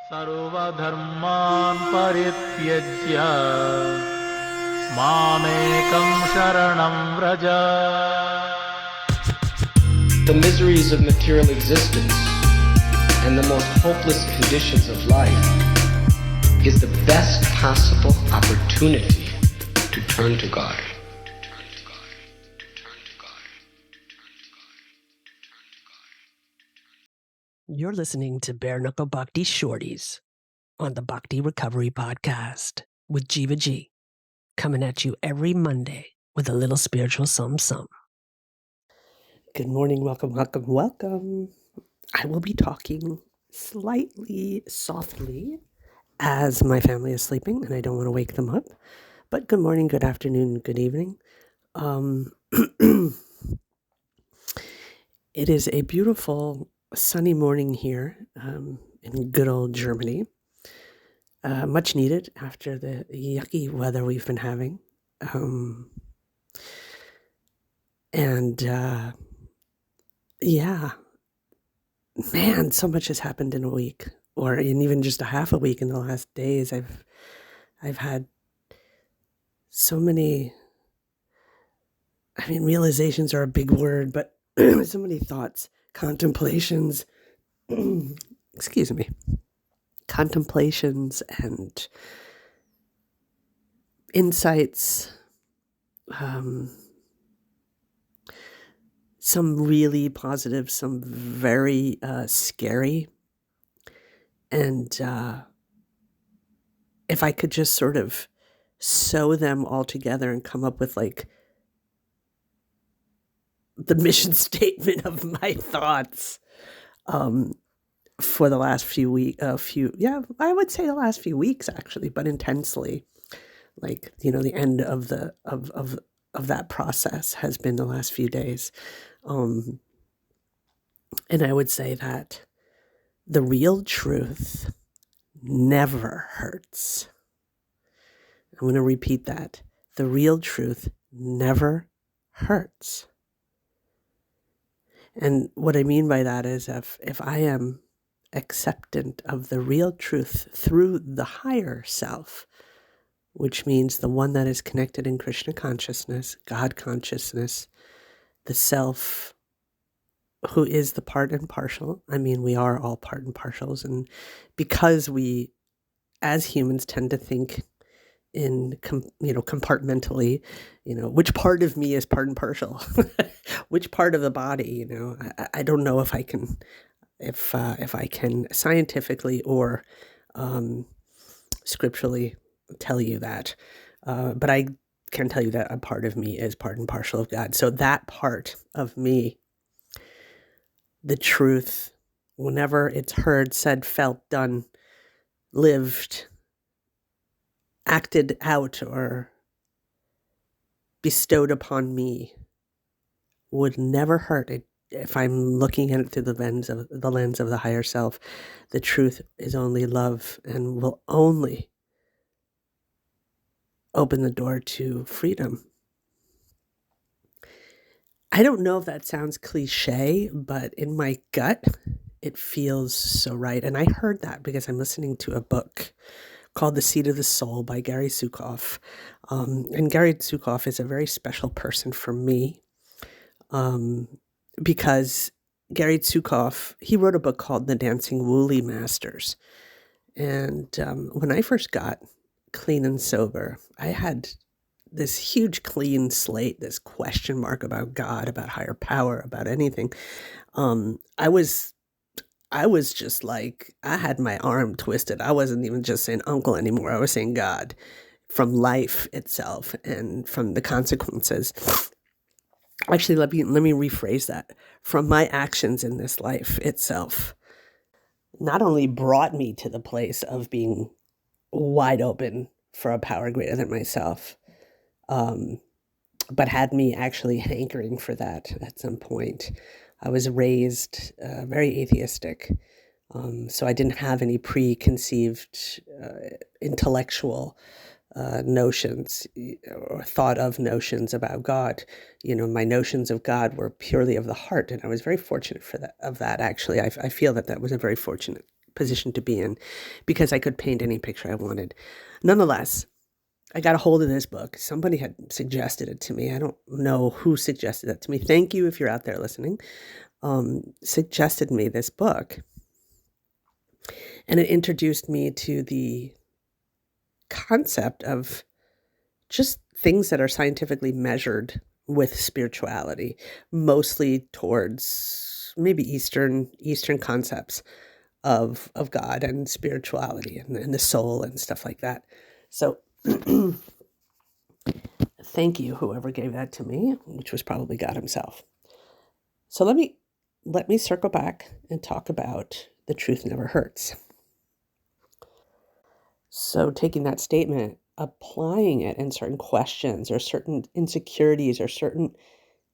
सर्वधर्मान् परित्यज्य मामेकं शरणं Vraj. The miseries of material existence and the most hopeless conditions of life is the best possible opportunity to turn to God. You're listening to Bare Knuckle Bhakti Shorties on the Bhakti Recovery Podcast with Jiva G, coming at you every Monday with a little spiritual something. Good morning, welcome. I will be talking slightly softly as my family is sleeping and I don't want to wake them up. But good morning, good afternoon, good evening. It is a beautiful sunny morning here in good old Germany. Much needed after the yucky weather we've been having. Yeah, man, so much has happened in a week, or in even just a half a week in the last days. I've had so many, realizations are a big word, but so many thoughts, contemplations, excuse me, contemplations and insights, some really positive, some very scary. And if I could just sort of sew them all together and come up with like the mission statement of my thoughts for the last few weeks, I would say the last few weeks actually, but intensely, like, the end of the of that process has been the last few days. And I would say that the real truth never hurts. I'm going to repeat that. The real truth never hurts. And what I mean by that is if I am acceptant of the real truth through the higher self, which means the one that is connected in Krishna consciousness, God consciousness, the self who is the part and partial. We are all part and partials. And because we, as humans, tend to think in, compartmentally, which part of me is part and partial, which part of the body, I don't know if I can, if I can scientifically or scripturally tell you that, but I can tell you that a part of me is part and partial of God. So that part of me, the truth, whenever it's heard, said, felt, done, lived, acted out, or bestowed upon me, would never hurt it if I'm looking at it through the lens of the higher self. The truth is only love and will only open the door to freedom. I don't know if that sounds cliche, but in my gut, it feels so right. And I heard that because I'm listening to a book called The Seed of the Soul by Gary Zukav. And Gary Zukav is a very special person for me because Gary Zukav, he wrote a book called The Dancing Woolly Masters. And when I first got clean and sober, I had this huge clean slate, this question mark about God, about higher power, about anything. I was just like, I had my arm twisted. I wasn't even just saying uncle anymore. I was saying God, from life itself and from the consequences. Actually, let me rephrase that. From my actions in this life itself, not only brought me to the place of being wide open for a power greater than myself, but had me actually hankering for that at some point. I was raised very atheistic, so I didn't have any preconceived intellectual notions or thought of notions about God. My notions of God were purely of the heart, and I was very fortunate for that. Actually, I feel that was a very fortunate position to be in because I could paint any picture I wanted. Nonetheless, I got a hold of this book. Somebody had suggested it to me. I don't know who suggested it to me. Thank you if you're out there listening. Suggested me this book. And it introduced me to the concept of just things that are scientifically measured with spirituality, mostly towards maybe Eastern concepts of God and spirituality and the soul and stuff like that. So thank you, whoever gave that to me, which was probably God himself. So let me circle back and talk about the truth never hurts. So taking that statement, applying it in certain questions or certain insecurities or certain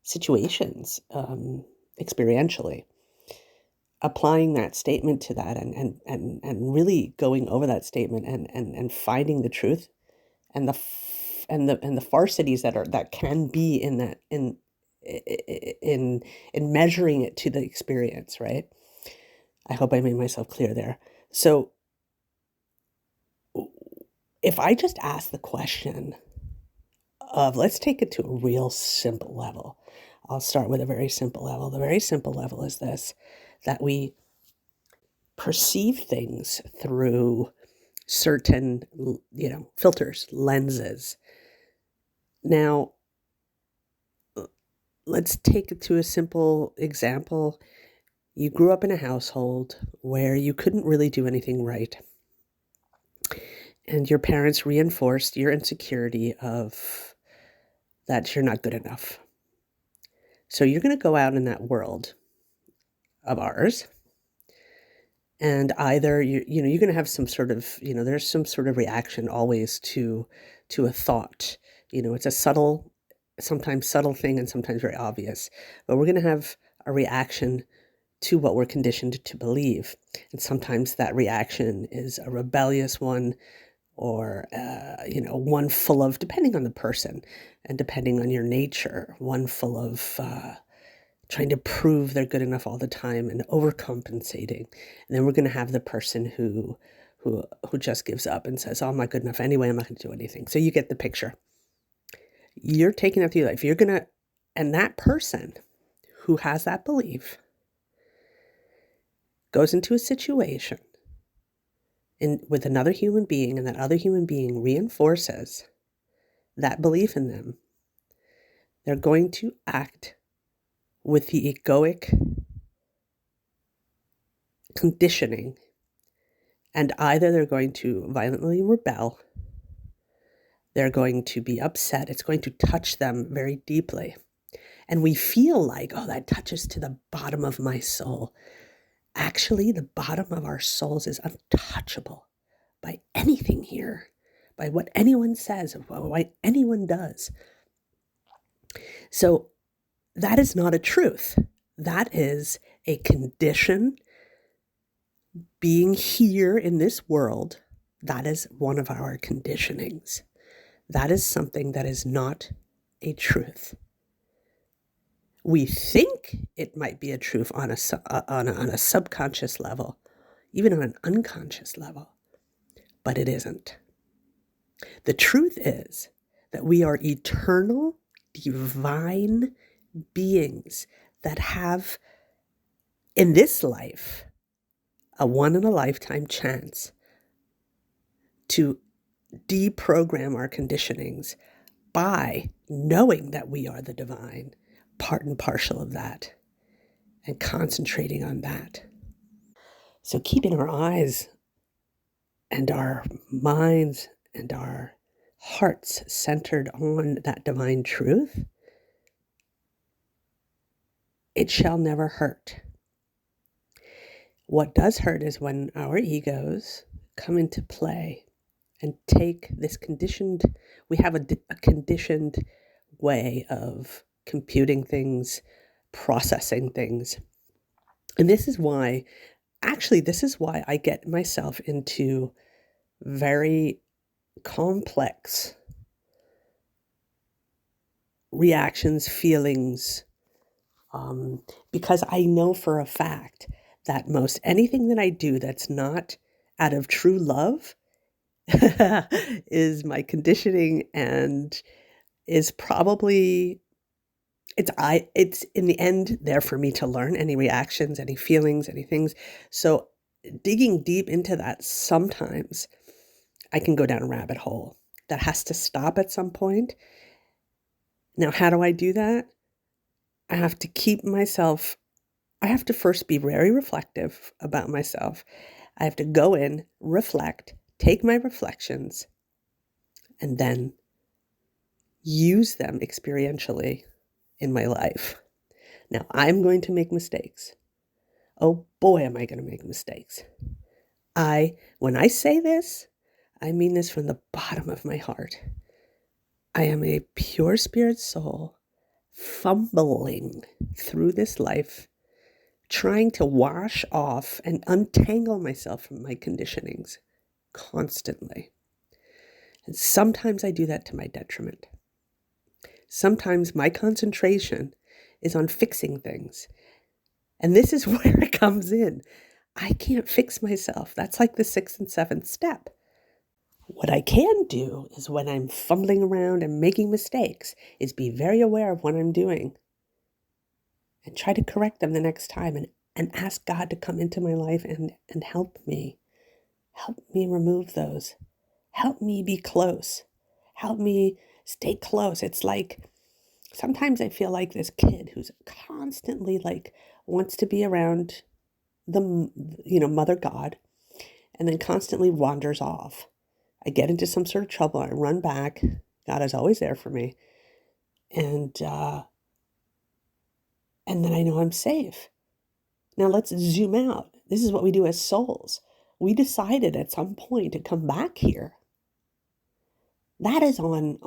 situations, experientially, applying that statement to that and really going over that statement and finding the truth and the farcities that can be in that in measuring it to the experience, right? I hope I made myself clear there. So if I just ask the question of, let's take it to a real simple level. I'll start with a very simple level. The very simple level is this, that we perceive things through certain, filters, lenses. Now, let's take it to a simple example. You grew up in a household where you couldn't really do anything right. And your parents reinforced your insecurity of that you're not good enough. So you're going to go out in that world of ours, and either you're going to have some sort of, there's some sort of reaction always to a thought. It's a sometimes subtle thing and sometimes very obvious, but we're going to have a reaction to what we're conditioned to believe. And sometimes that reaction is a rebellious one, or, one full of, depending on the person and depending on your nature, one full of trying to prove they're good enough all the time and overcompensating. And then we're going to have the person who just gives up and says, oh, I'm not good enough anyway, I'm not going to do anything. So you get the picture. You're taking that through life. And that person who has that belief goes into a situation with another human being, and that other human being reinforces that belief in them. They're going to act with the egoic conditioning, and either they're going to violently rebel, they're going to be upset, it's going to touch them very deeply. And we feel like, oh, that touches to the bottom of my soul. Actually, the bottom of our souls is untouchable by anything here, by what anyone says, or what anyone does. So that is not a truth. That is a condition. Being here in this world, that is one of our conditionings. That is something that is not a truth. We think it might be a truth on a subconscious level, even on an unconscious level, but it isn't. The truth is that we are eternal, divine beings that have, in this life, a one-in-a-lifetime chance to deprogram our conditionings by knowing that we are the divine, part and parcel of that, and concentrating on that. So keeping our eyes and our minds and our hearts centered on that divine truth, it shall never hurt. What does hurt is when our egos come into play and take this we have a conditioned way of computing things, processing things. And this is why I get myself into very complex reactions, feelings, because I know for a fact that most anything that I do that's not out of true love is my conditioning and is probably it's in the end there for me to learn any reactions, any feelings, any things. So digging deep into that, sometimes I can go down a rabbit hole that has to stop at some point. Now, how do I do that? I have to keep myself, I have to first be very reflective about myself. I have to go in, reflect, take my reflections, and then use them experientially in my life. Now, I'm going to make mistakes. Oh boy, am I going to make mistakes. When I say this, I mean this from the bottom of my heart. I am a pure spirit soul fumbling through this life, trying to wash off and untangle myself from my conditionings constantly. And sometimes I do that to my detriment. Sometimes my concentration is on fixing things. And this is where it comes in. I can't fix myself. That's like the 6th and 7th step. What I can do is when I'm fumbling around and making mistakes is be very aware of what I'm doing and try to correct them the next time and ask God to come into my life and help me. Help me remove those. Help me be close. Help me stay close. It's like sometimes I feel like this kid who's constantly like wants to be around the Mother God, and then constantly wanders off. I get into some sort of trouble. I run back. God is always there for me, and then I know I'm safe. Now let's zoom out. This is what we do as souls. We decided at some point to come back here. That is on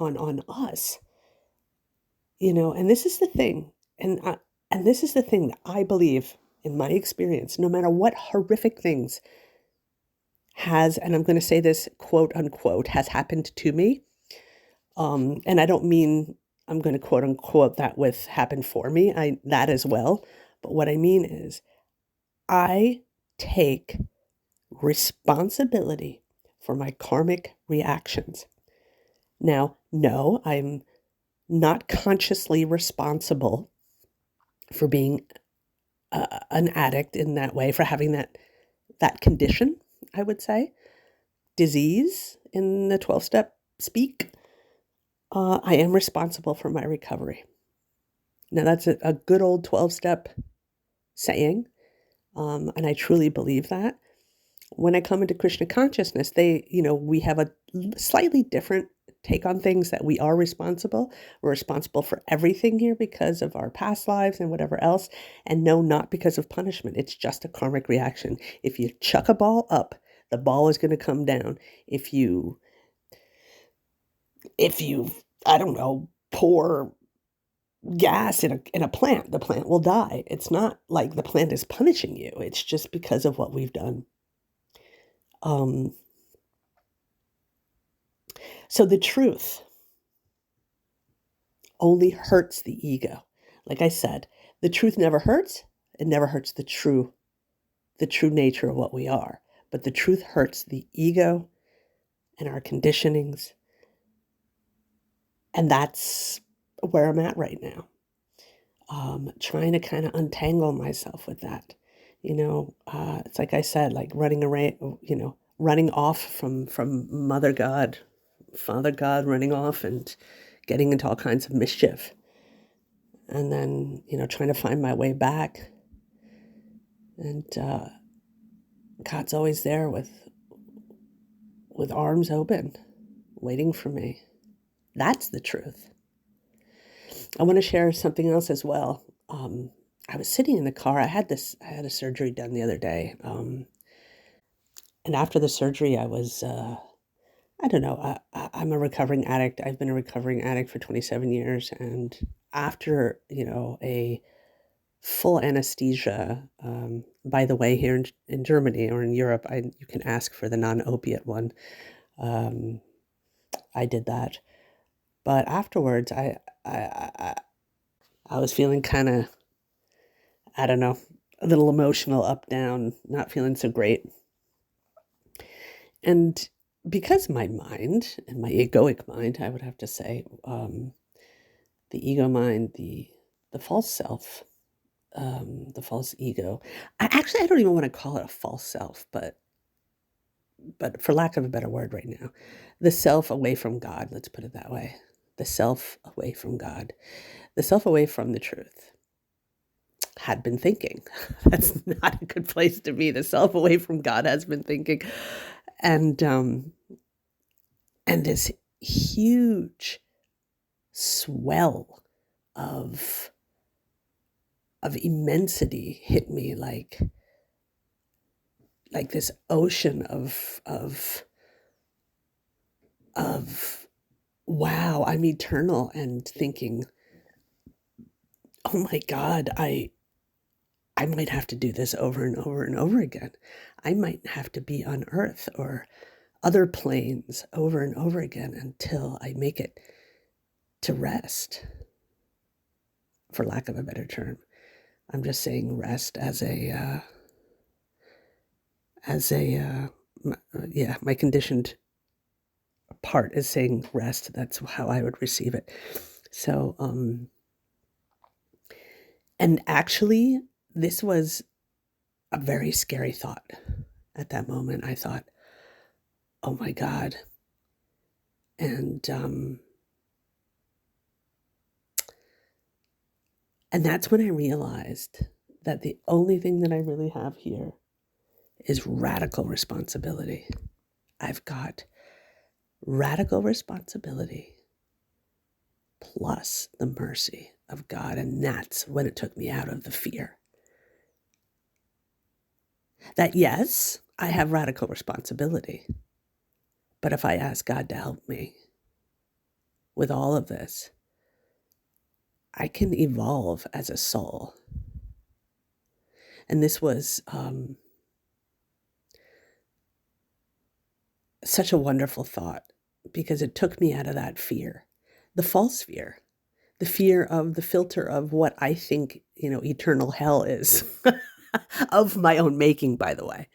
us, And this is the thing, and this is the thing that I believe in my experience. No matter what horrific things and I'm going to say this quote unquote, has happened to me. And I don't mean I'm going to quote unquote that with happened for me. That as well. But what I mean is I take responsibility for my karmic reactions. Now, no, I'm not consciously responsible for being an addict in that way, for having that condition, I would say. Disease in the 12-step speak. I am responsible for my recovery. Now, that's a good old 12-step saying, and I truly believe that. When I come into Krishna consciousness, we have a slightly different take on things, that we are responsible. We're responsible for everything here because of our past lives and whatever else. And no, not because of punishment. It's just a karmic reaction. If you chuck a ball up, the ball is going to come down. If you, I don't know, pour gas in a plant, the plant will die. It's not like the plant is punishing you. It's just because of what we've done. So the truth only hurts the ego. Like I said, the truth never hurts. It never hurts the true nature of what we are. But the truth hurts the ego and our conditionings. And that's where I'm at right now. Trying to kind of untangle myself with that. It's like I said, like running off from Mother God, Father God, running off and getting into all kinds of mischief. And then, trying to find my way back. And God's always there with arms open, waiting for me. That's the truth. I want to share something else as well. I was sitting in the car. I had a surgery done the other day. And after the surgery, I was, I don't know, I'm a recovering addict. I've been a recovering addict for 27 years. And after, a full anesthesia, by the way, here in Germany or in Europe, you can ask for the non-opiate one. I did that. But afterwards, I was feeling kind of, I don't know, a little emotional, up, down, not feeling so great. And because my mind, and my egoic mind, I would have to say, the ego mind, the false self, the false ego. I don't even want to call it a false self, but for lack of a better word right now, the self away from God, let's put it that way. The self away from God, the self away from the truth, had been thinking. That's not a good place to be. The self away from God has been thinking. And this huge swell of immensity hit me, like this ocean of wow, I'm eternal, and thinking, oh my God, I might have to do this over and over and over again. I might have to be on Earth or other planes over and over again until I make it to rest, for lack of a better term. I'm just saying rest as my conditioned part is saying rest. That's how I would receive it. So, and actually, this was a very scary thought. At that moment, I thought, oh my God. And that's when I realized that the only thing that I really have here is radical responsibility. I've got radical responsibility plus the mercy of God. And that's when it took me out of the fear. That, yes, I have radical responsibility. But if I ask God to help me with all of this, I can evolve as a soul. And this was such a wonderful thought, because it took me out of that fear, the false fear, the fear of the filter of what I think, eternal hell is, of my own making, by the way.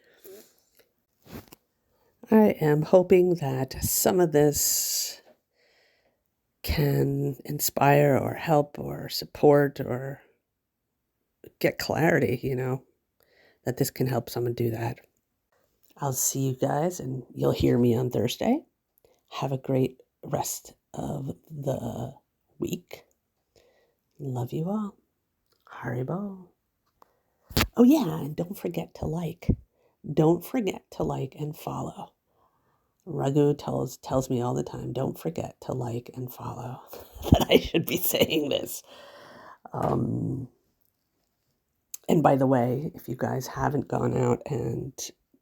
I am hoping that some of this can inspire or help or support or get clarity, that this can help someone do that. I'll see you guys, and you'll hear me on Thursday. Have a great rest of the week. Love you all. Haribo. Oh yeah, and don't forget to like. Don't forget to like and follow. Raghu tells me all the time, don't forget to like and follow. That I should be saying this. And by the way, if you guys haven't gone out and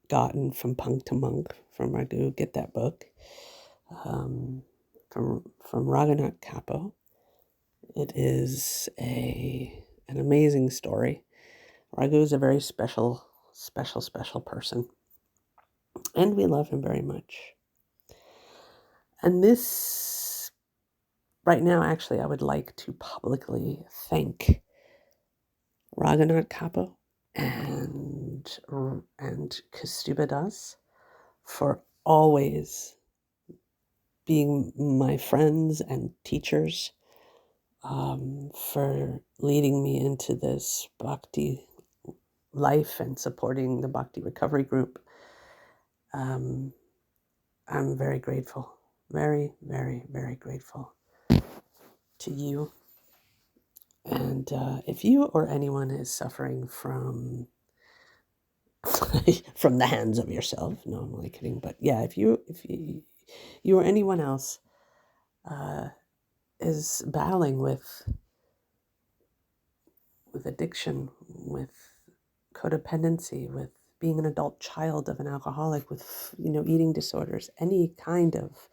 gotten From Punk to Monk from Raghu, get that book. From Raghunath Kapo. It is an amazing story. Raghu is a very special person. And we love him very much. And this, right now, actually, I would like to publicly thank Raghunath Kapo and Kastubha Das for always being my friends and teachers, for leading me into this Bhakti life and supporting the Bhakti Recovery Group. I'm very grateful, very, very, very grateful to you. And if you or anyone is suffering from from the hands of yourself, no, I'm only kidding, but yeah, if you or anyone else is battling with addiction, with codependency, with being an adult child of an alcoholic, with eating disorders, any kind of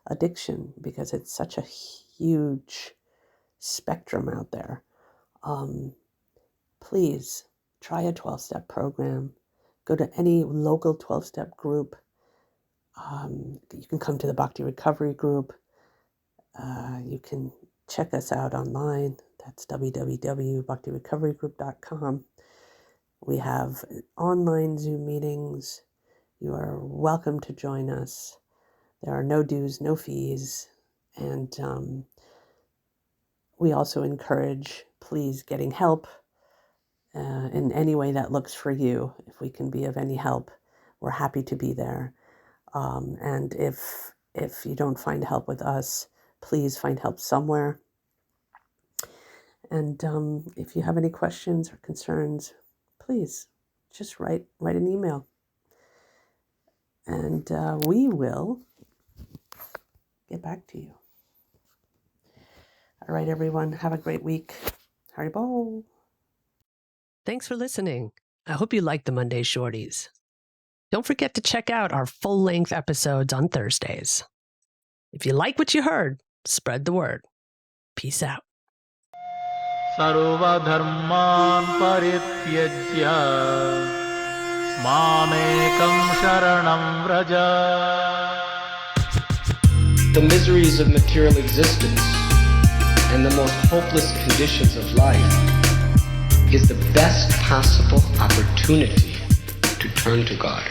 addiction, because it's such a huge spectrum out there, please try a 12-step program. Go to any local 12-step group. You can come to the Bhakti Recovery Group. You can check us out online. That's www.bhaktirecoverygroup.com. We have online Zoom meetings. You are welcome to join us. There are no dues, no fees. And we also encourage, please, getting help in any way that looks for you. If we can be of any help, we're happy to be there. And if you don't find help with us, please find help somewhere. And if you have any questions or concerns, please just write an email. And we will get back to you. All right, everyone, have a great week. Haribo. Thanks for listening. I hope you liked the Monday Shorties. Don't forget to check out our full-length episodes on Thursdays. If you like what you heard, spread the word. Peace out. सर्वधर्मान् परित्यज्य मामेकं शरणं Vraj. The miseries of material existence and the most hopeless conditions of life is the best possible opportunity to turn to God.